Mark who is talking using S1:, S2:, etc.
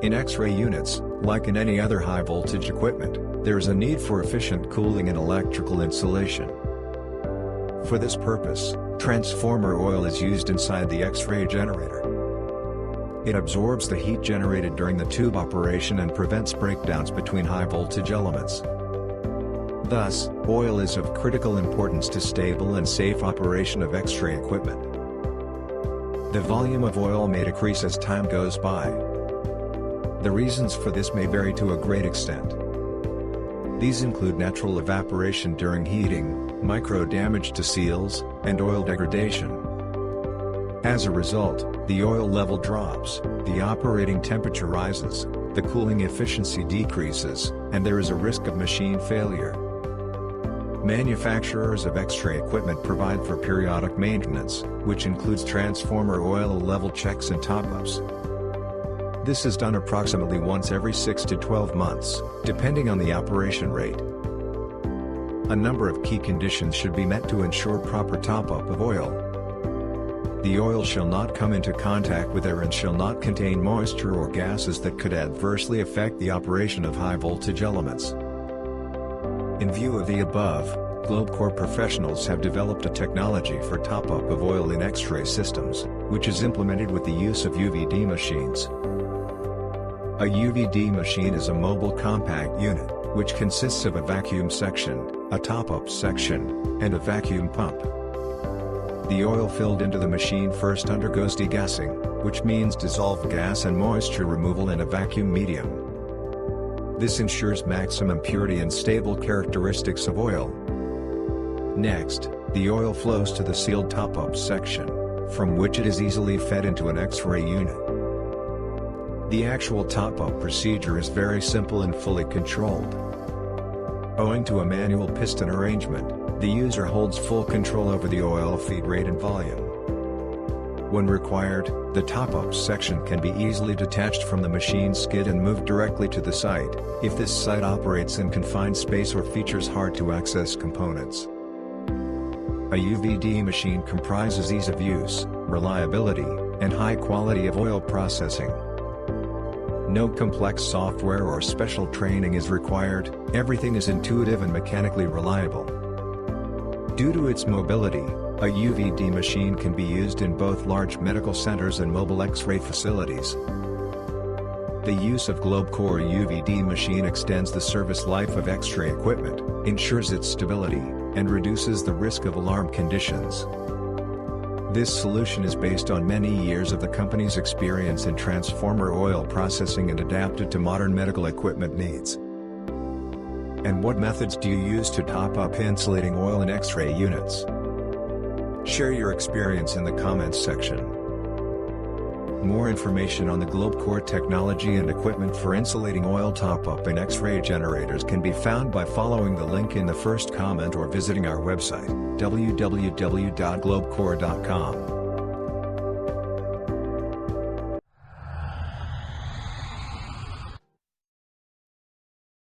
S1: In X-ray units, like in any other high-voltage equipment, there is a need for efficient cooling and electrical insulation. For this purpose, transformer oil is used inside the X-ray generator. It absorbs the heat generated during the tube operation and prevents breakdowns between high-voltage elements. Thus, oil is of critical importance to stable and safe operation of X-ray equipment. The volume of oil may decrease as time goes by. The reasons for this may vary to a great extent. These include natural evaporation during heating, micro damage to seals, and oil degradation. As a result, the oil level drops, the operating temperature rises, the cooling efficiency decreases, and there is a risk of machine failure. Manufacturers of X-ray equipment provide for periodic maintenance, which includes transformer oil level checks and top-ups. This is done approximately once every 6 to 12 months, depending on the operation rate. A number of key conditions should be met to ensure proper top-up of oil. The oil shall not come into contact with air and shall not contain moisture or gases that could adversely affect the operation of high-voltage elements. In view of the above, GlobeCore professionals have developed a technology for top-up of oil in X-ray systems, which is implemented with the use of UVD machines. A UVD machine is a mobile compact unit, which consists of a vacuum section, a top-up section, and a vacuum pump. The oil filled into the machine first undergoes degassing, which means dissolved gas and moisture removal in a vacuum medium. This ensures maximum purity and stable characteristics of oil. Next, the oil flows to the sealed top-up section, from which it is easily fed into an X-ray unit. The actual top-up procedure is very simple and fully controlled. Owing to a manual piston arrangement, the user holds full control over the oil feed rate and volume. When required, the top-up section can be easily detached from the machine skid and moved directly to the site, if this site operates in confined space or features hard-to-access components. A UVD machine comprises ease of use, reliability, and high quality of oil processing. No complex software or special training is required, everything is intuitive and mechanically reliable. Due to its mobility, a UVD machine can be used in both large medical centers and mobile X-ray facilities. The use of GlobeCore UVD machine extends the service life of X-ray equipment, ensures its stability, and reduces the risk of alarm conditions. This solution is based on many years of the company's experience in transformer oil processing and adapted to modern medical equipment needs. And what methods do you use to top up insulating oil in X-ray units? Share your experience in the comments section. More information on the GlobeCore technology and equipment for insulating oil top-up in X-ray generators can be found by following the link in the first comment or visiting our website, www.globecore.com.